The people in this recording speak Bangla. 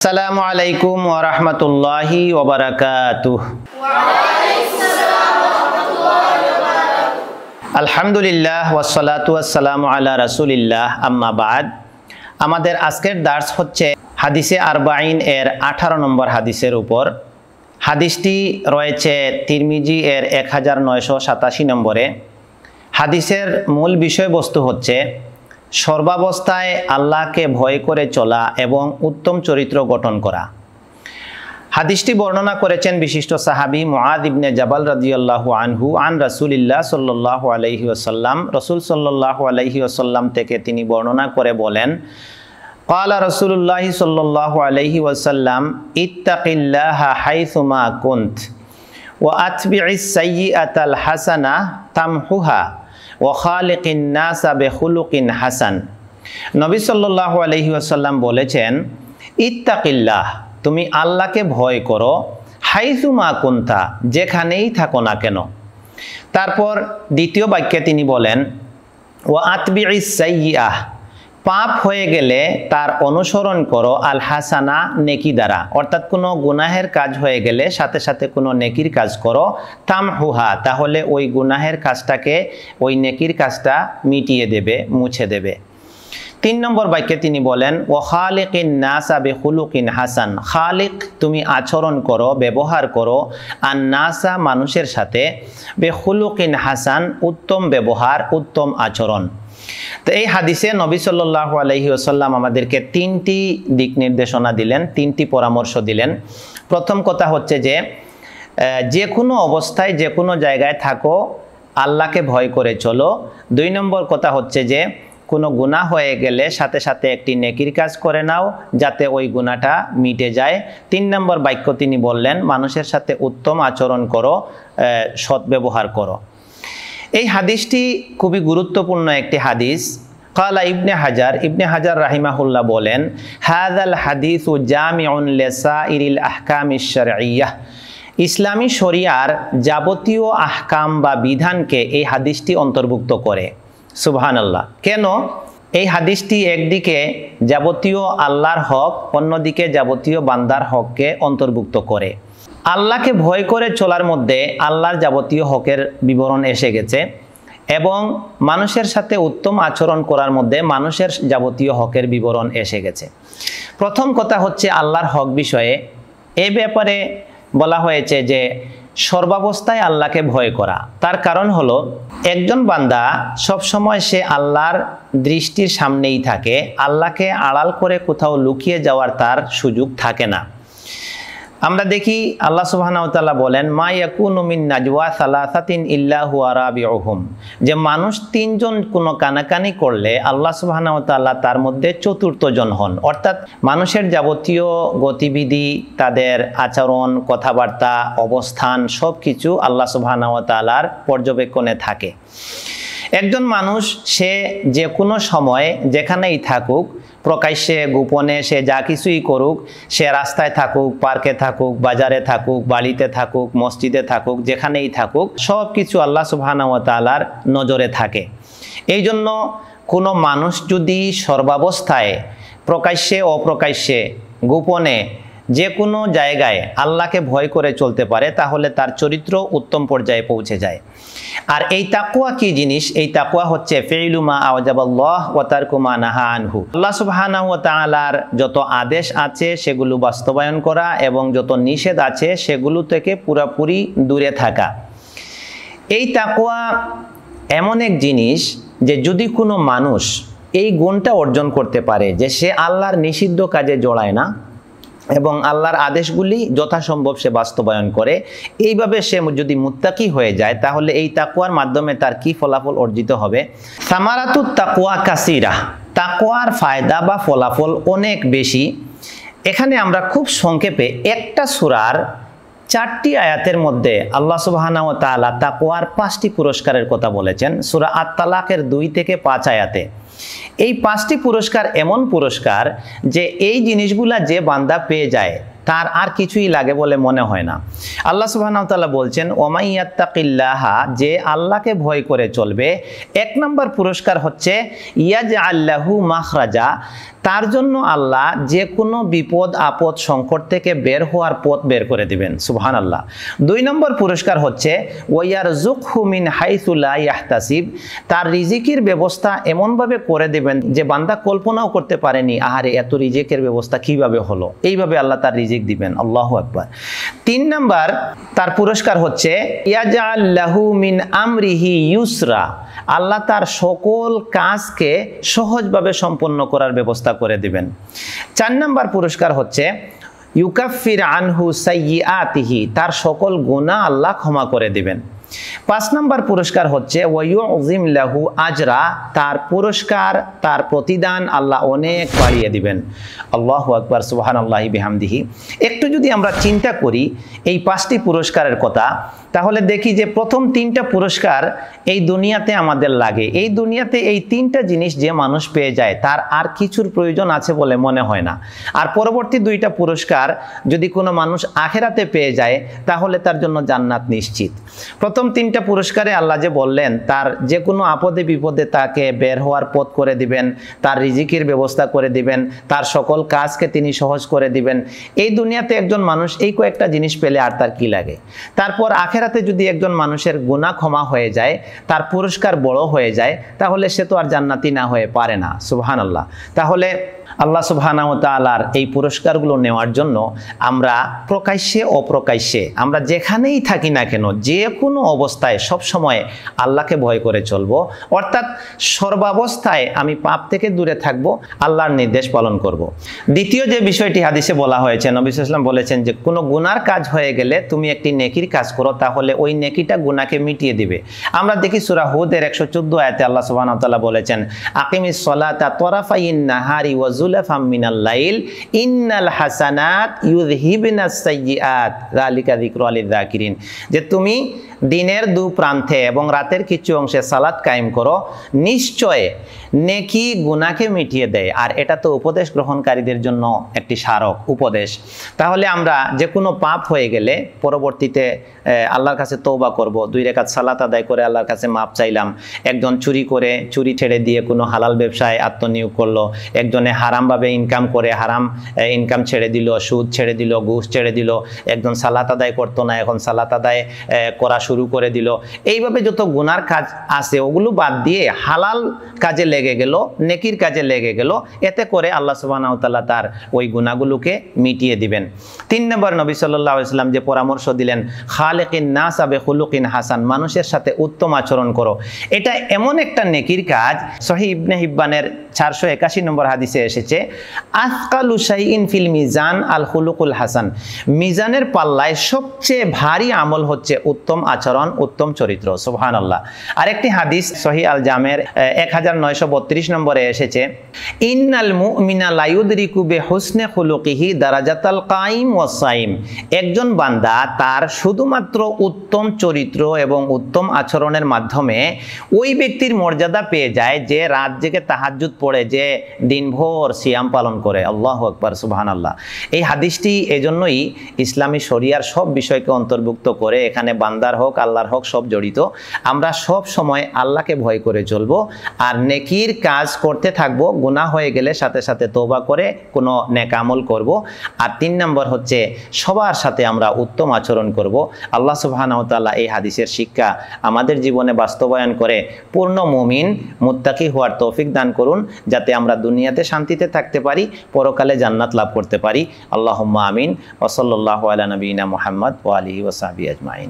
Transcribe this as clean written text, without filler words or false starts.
আসসালামু আলাইকুম ওয়া রাহমাতুল্লাহি ওয়া বারাকাতুহু। ওয়া আলাইকুম আসসালাম ওয়া রাহমাতুল্লাহি ওয়া বারাকাতুহু। আলহামদুলিল্লাহ ওয়াসসালাতু ওয়াসসালামু আলা রাসূলিল্লাহ, আম্মা বাদ। আমাদের আজকের দার্স হচ্ছে হাদিসে আরবাঈন এর 18 নম্বর হাদিসের উপর। হাদিসটি রয়েছে তিরমিজি এর 1987 নম্বরে। হাদিসের মূল বিষয়বস্তু হচ্ছে সর্বাবস্থায় আল্লাহকে ভয় করে চলা এবং উত্তম চরিত্র গঠন করা। হাদিসটি বর্ণনা করেছেন বিশিষ্ট সাহাবী মুআয ইবনে জাবাল রাদিয়াল্লাহু আনহু আন রাসূলিল্লাহ সাল্লাল্লাহু আলাইহি ওয়াসাল্লাম। রাসূল সাল্লাল্লাহু আলাইহি ওয়াসাল্লাম থেকে তিনি বর্ণনা করে বলেন, ক্বালা রাসূলুল্লাহি সাল্লাল্লাহু আলাইহি ওয়াসাল্লাম ইত্তাকিল্লাহা হাইসুমা কুনত ওয়া আতবিইস সাইয়্যাতাল হাসানা তামহুহা ওয়া খালিকিন নাসা বিখুলুকিন হাসান। নবী সাল্লাল্লাহু আলাইহি ওয়াসাল্লাম বলেছেন, ইত্তাকিল্লাহ, তুমি আল্লাহকে ভয় করো, হাইসুমা কুনতা, যেখানেই থাকো না কেন। তারপর দ্বিতীয় বাক্যে তিনি বলেন, ওয়া আতবিইস সাইয়্যাহ, পাপ হয়ে গেলে তার অনুসরণ করো আল হাসানা, নেকি দ্বারা। অর্থাৎ কোনো গুনাহের কাজ হয়ে গেলে সাথে সাথে কোনো নেকির কাজ করো, তামহুহা, তাহলে ওই গুনাহের কাজটাকে, ওই নেকির কাজটা মিটিয়ে দেবে, মুছে দেবে। 3 নম্বর বাক্যে তিনি বলেন, ও খালিকিন নাসা বিখুলুকিন হাসান, খালিক, তুমি আচরণ করো, ব্যবহার করো, আর নাসা, মানুষের সাথে, বিখুলুকিন হাসান, উত্তম ব্যবহার, উত্তম আচরণ। তো এই হাদিসে নবী সাল্লাল্লাহু আলাইহি ওয়াসাল্লাম আমাদেরকে 3টি দিক নির্দেশনা দিলেন, 3টি পরামর্শ দিলেন। প্রথম কথা হচ্ছে যে কোনো অবস্থায়, যে কোনো জায়গায় থাকো, আল্লাহকে ভয় করে চলো। 2 নম্বর কথা হচ্ছে যে কোনো গুনাহ হয়ে গেলে সাথে সাথে একটি নেকির কাজ করে নাও, যাতে ওই গুনাহটা মিটে যায়। 3 নম্বর বাক্য তিনি বললেন, মানুষের সাথে উত্তম আচরণ করো, সৎ ব্যবহার করো। এই হাদিসটি খুবই গুরুত্বপূর্ণ একটি হাদিস। কালা ইবনে হাজার রাহিমাহুল্লাহ বলেন, হাযাল হাদিসু জামিউন লিসাইরিল আহকামিশ শারঈয়্যাহ, ইসলামী শরিয়ার যাবতীয় আহকাম বা বিধানকে এই হাদিসটি অন্তর্ভুক্ত করে। সুবহানাল্লাহ। কেন? এই হাদিসটি একদিকে যাবতীয় আল্লাহর হক, অন্যদিকে যাবতীয় বান্দার হককে অন্তর্ভুক্ত করে। আল্লাহকে ভয় করে চলার মধ্যে আল্লাহর যাবতীয় হকের বিবরণ এসে গেছে, এবং মানুষের সাথে উত্তম আচরণ করার মধ্যে মানুষের যাবতীয় হকের বিবরণ এসে গেছে। প্রথম কথা হচ্ছে আল্লাহর হক বিষয়ে। এ ব্যাপারে বলা হয়েছে যে সর্বাবস্থায় আল্লাহকে ভয় করা। তার কারণ হলো, একজন বান্দা সবসময় সে আল্লাহর দৃষ্টির সামনেই থাকে, আল্লাহকে আড়াল করে কোথাও লুকিয়ে যাওয়ার তার সুযোগ থাকে না। আমরা দেখি আল্লাহ সুবহানাহু ওয়া তাআলা বলেন, মা ইয়াকুনু মিন নাজওয়া সালাসাতিন ইল্লা হুয়া রাবিউহুম, যে মানুষ 3 জন কোনো কানাকানি করলে আল্লাহ সুবহানাহু ওয়া তাআলা তার মধ্যে 4র্থ জন হন। অর্থাৎ মানুষের যাবতীয় গতিবিধি, তাদের আচরণ, কথাবার্তা, অবস্থান, সব কিছু আল্লাহ সুবহানাহু ওয়া তাআলার পর্যবেক্ষণে থাকে। একজন মানুষ সে যে কোনো সময় যেখানেই থাকুক, প্রকাশ্যে গোপনে সে যা কিছুই করুক, সে রাস্তায় থাকুক, পার্কে থাকুক, বাজারে থাকুক, বাড়িতে থাকুক, মসজিদে থাকুক, যেখানেই থাকুক, সব কিছু আল্লাহ সুবহানাহু ওয়া তাআলার নজরে থাকে। এই জন্য কোনো মানুষ যদি সর্বাবস্থায়, প্রকাশ্যে অপ্রকাশ্যে, গোপনে, যে কোনো জায়গায় আল্লাহকে ভয় করে চলতে পারে, তাহলে তার চরিত্র উত্তম পর্যায়ে পৌঁছে যায়। আর এই তাকওয়া কি জিনিস? এই তাকওয়া হচ্ছে ফিইলু মা আওজাবাল্লাহ ওয়া তারকু মা নাহা আনহু। আল্লাহ সুবহানাহু ওয়া তাআলার যত আদেশ আছে সেগুলো বাস্তবায়ন করা, এবং যত নিষেধ আছে সেগুলো থেকে পুরোপুরি দূরে থাকা। এই তাকওয়া এমন এক জিনিস যে যদি কোনো মানুষ এই গুণটা অর্জন করতে পারে যে সে আল্লাহর নিষিদ্ধ কাজে জড়ায় না এবং আল্লাহর আদেশগুলি যথাসম্ভব সে বাস্তবায়ন করে, এইভাবে সে যদি মুত্তাকি হয়ে যায়, তাহলে এই তাকওয়ার মাধ্যমে তার কি ফলাফল অর্জিত হবে? সামারাতুত তাকওয়া কাসীরা, তাকওয়ার ফায়দা বা ফলাফল অনেক বেশি। এখানে আমরা খুব সংক্ষেপে একটা সূরার 4টি আয়াতের মধ্যে আল্লাহ সুবহানাহু ওয়া তাআলা তাকওয়ার 5টি পুরস্কারের কথা বলেছেন। সূরা আত-তালাকের 2 থেকে 5 আয়াতে। এই 5টি পুরস্কার এমন পুরস্কার যে এই জিনিসগুলা যে বান্দা পেয়ে যায় তার আর কিছুই লাগে বলে মনে হয় না। আল্লাহ সুবহানাহু ওয়া তাআলা বলছেন, ওমাই ইয়াত্তাকিল্লাহা, যে আল্লাহকে ভয় করে চলবে, 1 নম্বর পুরস্কার হচ্ছে ইয়াজআল লাহু মাখরাজা, তার জন্য আল্লাহ যে কোনো বিপদ আপদ সংকট থেকে বের হওয়ার পথ বের করে দিবেন। সুবহানাল্লাহ। 2 নম্বর পুরস্কার হচ্ছে ওয়ারযুকহু মিন হাইসু লা ইয়াহতাসিব, তার রিজিকের ব্যবস্থা এমনভাবে করে দিবেন যে বান্দা কল্পনাও করতে পারেনি, আহারে এত রিজিকের ব্যবস্থা কিভাবে হলো, এইভাবে আল্লাহ তার রিজিক দিবেন। আল্লাহু আকবার। 3 নম্বর তার পুরস্কার হচ্ছে ইয়াজআল লাহু মিন আমরিহি ইউসরা, আল্লাহ তার সকল কাজকে সহজভাবে সম্পন্ন করার ব্যবস্থা করে দিবেন। 4 নম্বর পুরস্কার হচ্ছে ইউকাফির আনহু সাইয়্যাতিহি, তার সকল গুনাহ আল্লাহ ক্ষমা করে দিবেন। 5 নম্বর পুরস্কার হচ্ছে ওয়ায়ুযিম লাহু আজরা, তার পুরস্কার তার প্রতিদান আল্লাহ অনেক বাড়িয়ে দিবেন। আল্লাহু আকবার, সুবহানাল্লাহি বিহামদিহি। একটু যদি আমরা চিন্তা করি এই 5টি পুরস্কারের কথা, তাহলে দেখি যে প্রথম 3টা পুরস্কার এই দুনিয়াতে আমাদের লাগে। এই দুনিয়াতে এই 3টা জিনিস যে মানুষ পেয়ে যায় তার আর কিছুর প্রয়োজন আছে বলে মনে হয় না। আর পরবর্তী 2টা পুরস্কার যদি কোনো মানুষ আখিরাতে পেয়ে যায় তাহলে তার জন্য জান্নাত নিশ্চিত। প্রথম 3টা পুরস্কারে আল্লাহ যে বললেন তার যে কোনো আপদে বিপদে তাকে বের হওয়ার পথ করে দিবেন, তার রিজিকের ব্যবস্থা করে দিবেন, তার সকল কাজকে তিনি সহজ করে দিবেন। এই দুনিয়াতে একজন মানুষ এই কয়েকটা জিনিস পেলে আর তার কি লাগে? তারপর আখিরাতে যদি একজন মানুষের গুনাহ ক্ষমা হয়ে যায়, তার পুরস্কার বড় হয়ে যায়, তাহলে সে তো আর জান্নাতি না হয়ে পারে না। সুবহানাল্লাহ। তাহলে আল্লাহ সুবহানাহু ওয়া তাআলার এই পুরস্কারগুলো নেওয়ার জন্য আমরা প্রকাশ্যে অপ্রকাশ্যে আমরা যেখানেই থাকি না কেন যে কোনো অবস্থায় সব সময় আল্লাহকে ভয় করে চলবো, অর্থাৎ সর্বাবস্থায় আমি পাপ থেকে দূরে থাকবো, আল্লাহর নির্দেশ পালন করব। দ্বিতীয় যে বিষয়টি হাদিসে বলা হয়েছে, নবী সাল্লাল্লাহু আলাইহি ওয়াসাল্লাম বলেছেন যে কোনো গুনার কাজ হয়ে গেলে তুমি একটি নেকির কাজ করো, তাহলে ওই নেকিটা গুনাহকে মিটিয়ে দিবে। আমরা দেখি সূরা হুদের 114 আয়াতে আল্লাহ সুবহানাহু ওয়া তাআলা বলেছেন আকিমিস সালাতা তরাফাইন নাহারি ওয়া যুলাফাম মিনাল লাইল ইন্নাল হাসানাত ইউযহিবনাস সাইয়্যাত যালিকা যিকরা লিয-যাকিরিন, যে তুমি দিনের 2 প্রান্তে এবং রাতের কিছু অংশে সালাত কায়েম করো, নিশ্চয় নেকি গুনাহকে মিটিয়ে দেয়। আর এটা তো উপদেশ গ্রহণকারীদের জন্য একটি স্মারক উপদেশ। তাহলে আমরা যে কোনো পাপ হয়ে গেলে পরবর্তীতে আল্লাহর কাছে তওবা করব, 2 রাকাত সালাত আদায় করে আল্লাহর কাছে মাপ চাইলাম। একজন চুরি করে চুরি ছেড়ে দিয়ে কোনো হালাল ব্যবসায় আত্মনিয়োগ করলো, একজনে হারামভাবে ইনকাম করে হারাম ইনকাম ছেড়ে দিল, সুদ ছেড়ে দিল, ঘুষ ছেড়ে দিল, একজন সালাত আদায় করতো না এখন সালাত আদায় করা শুরু করে দিল। এইভাবে যত গুনার কাজ আছে ওগুলো বাদ দিয়ে হালাল কাজে লেগে গেল, নেকির কাজে লেগে গেল, এতে করে আল্লাহ সুবহানাহু ওয়া তাআলা তার ওই গুনাহগুলোকে মিটিয়ে দিবেন। 3 নম্বর নবী সাল্লাল্লাহু আলাইহি ওয়াসাল্লাম যে পরামর্শ দিলেন খালিকিন নাস বিখুলুকিন হাসান, মানুষের সাথে উত্তম আচরণ করো, এটা এমন একটা নেকির কাজ। সহিহ ইবনে হিব্বানের 481 নম্বর হাদিসে এসেছে আসকালু শাইইন ফিল মিজান আল খুলুকুল হাসান, মিজানের পাল্লায় সবচেয়ে ভারী আমল হচ্ছে উত্তম আচরণ, উত্তম চরিত্র। সুবহানাল্লাহ। আরেকটি হাদিস সহিহ আল জামের 1932 নম্বরে এসেছে ইন্নাল মুমিনা লা ইউদরিকু বিহুসনি খুলুকিহি দারাজাতাল কাইম ওয়াস সাইম, একজন বান্দা তার শুধুমাত্র উত্তম চরিত্র এবং উত্তম আচরণের মাধ্যমে ওই ব্যক্তির মর্যাদা পেয়ে যায় যে রাত জেগে তাহাজ্জুদ পড়ে, যে দিনভর সিয়াম পালন করে। আল্লাহু আকবার, সুবহানাল্লাহ। এই হাদিসটি এজন্যই ইসলামী শরিয়ার সব বিষয়কে অন্তর্ভুক্ত করে, এখানে বান্দার হোক আল্লাহর হোক সব জড়িত। আমরা সব সময় আল্লাহকে ভয় করে চলবো আর নেকির কাজ করতে থাকবো, গুনাহ হয়ে গেলে সাথে সাথে তওবা করে কোনো নেক আমল করব। আর 3 নম্বর হচ্ছে সবার সাথে আমরা উত্তম আচরণ করব। আল্লাহ সুবহানাহু ওয়া তাআলা এই হাদিসের শিক্ষা আমাদের জীবনে বাস্তবায়ন করে পূর্ণ মুমিন মুত্তাকি হওয়ার তৌফিক দান করুন, যাতে আমরা দুনিয়াতে শান্তিতে থাকতে পারি, পরকালে জান্নাত লাভ করতে পারি। আল্লাহুম্মা আমিন। ওয়া সাল্লাল্লাহু আলা নবিয়িনা মুহাম্মদ ওয়া আলিহি ওয়া সাহবিহি আজমাইন।